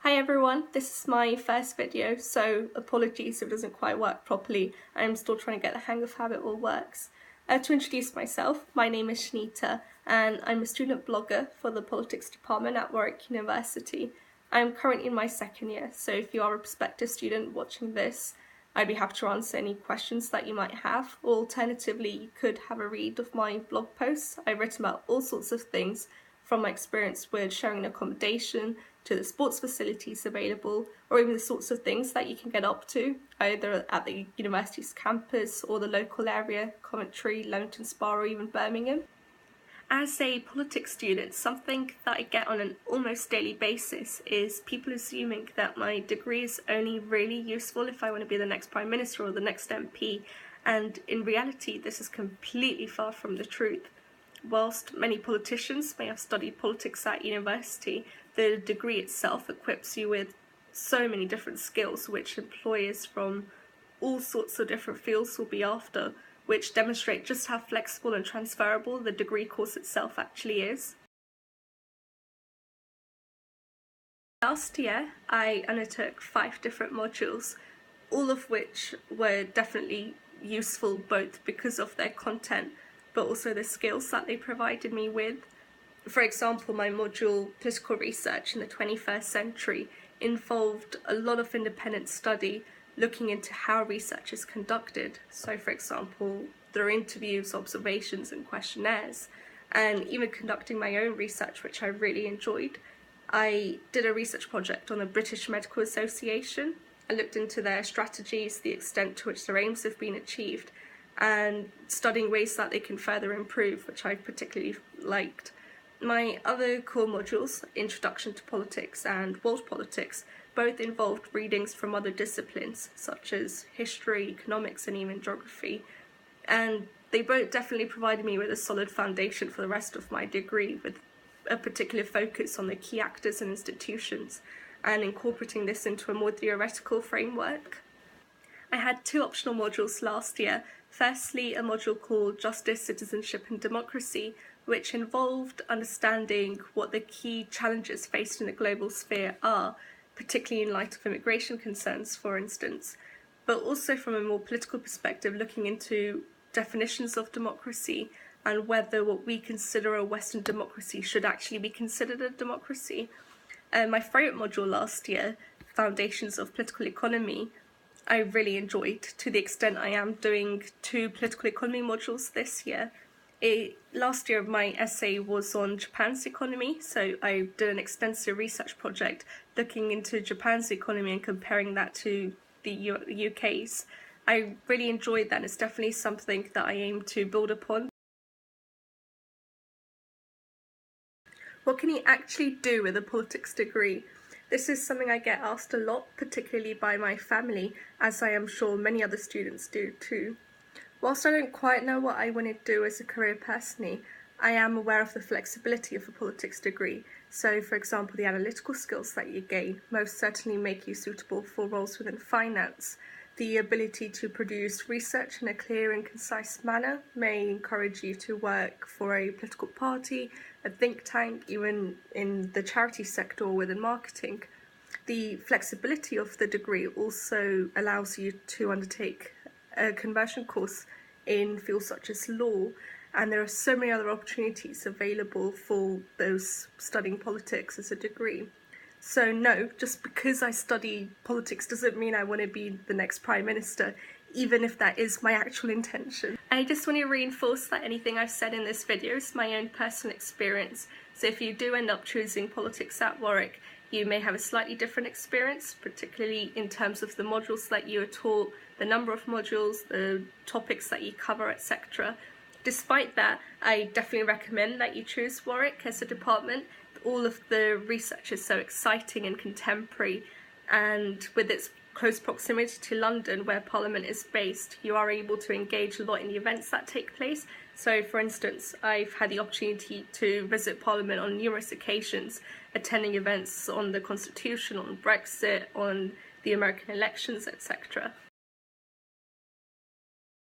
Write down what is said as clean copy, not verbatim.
Hi everyone, this is my first video, so apologies if it doesn't quite work properly. I'm still trying to get the hang of how it all works. To introduce myself, my name is Shanita and I'm a student blogger for the politics department at Warwick University. I'm currently in my second year, so if you are a prospective student watching this, I'd be happy to answer any questions that you might have. Or alternatively, you could have a read of my blog posts. I've written about all sorts of things, from my experience with sharing accommodation to the sports facilities available, or even the sorts of things that you can get up to either at the university's campus or the local area, Coventry, Leamington Spa, or even Birmingham. As a politics student, something that I get on an almost daily basis is people assuming that my degree is only really useful if I want to be the next Prime Minister or the next MP, and in reality this is completely far from the truth. Whilst many politicians may have studied politics at university, the degree itself equips you with so many different skills which employers from all sorts of different fields will be after, which demonstrate just how flexible and transferable the degree course itself actually is. Last year, I undertook 5 different modules, all of which were definitely useful both because of their content but also the skills that they provided me with. For example, my module Political Research in the 21st Century involved a lot of independent study looking into how research is conducted. So for example, there are interviews, observations and questionnaires, and even conducting my own research, which I really enjoyed. I did a research project on the British Medical Association. I looked into their strategies, the extent to which their aims have been achieved, and studying ways that they can further improve, which I particularly liked. My other core modules, Introduction to Politics and World Politics, both involved readings from other disciplines such as history, economics and even geography, and they both definitely provided me with a solid foundation for the rest of my degree, with a particular focus on the key actors and institutions and incorporating this into a more theoretical framework. I had 2 optional modules last year. Firstly, a module called Justice, Citizenship and Democracy, which involved understanding what the key challenges faced in the global sphere are, particularly in light of immigration concerns, for instance, but also from a more political perspective, looking into definitions of democracy and whether what we consider a Western democracy should actually be considered a democracy. My favourite module last year, Foundations of Political Economy, I really enjoyed, to the extent I am doing 2 political economy modules this year. Last year my essay was on Japan's economy, so I did an extensive research project looking into Japan's economy and comparing that to the UK's. I really enjoyed that, and it's definitely something that I aim to build upon. What can you actually do with a politics degree? This is something I get asked a lot, particularly by my family, as I am sure many other students do too. Whilst I don't quite know what I want to do as a career personally, I am aware of the flexibility of a politics degree. So for example, the analytical skills that you gain most certainly make you suitable for roles within finance. The ability to produce research in a clear and concise manner may encourage you to work for a political party, a think tank, even in the charity sector or within marketing. The flexibility of the degree also allows you to undertake a conversion course in fields such as law, and there are so many other opportunities available for those studying politics as a degree. So no, just because I study politics doesn't mean I want to be the next Prime Minister, even if that is my actual intention. I just want to reinforce that anything I've said in this video is my own personal experience. So if you do end up choosing politics at Warwick, you may have a slightly different experience, particularly in terms of the modules that you are taught, the number of modules, the topics that you cover, etc. Despite that, I definitely recommend that you choose Warwick as a department. All of the research is so exciting and contemporary, and with its close proximity to London, where Parliament is based, you are able to engage a lot in the events that take place. So for instance, I've had the opportunity to visit Parliament on numerous occasions, attending events on the Constitution, on Brexit, on the American elections, etc.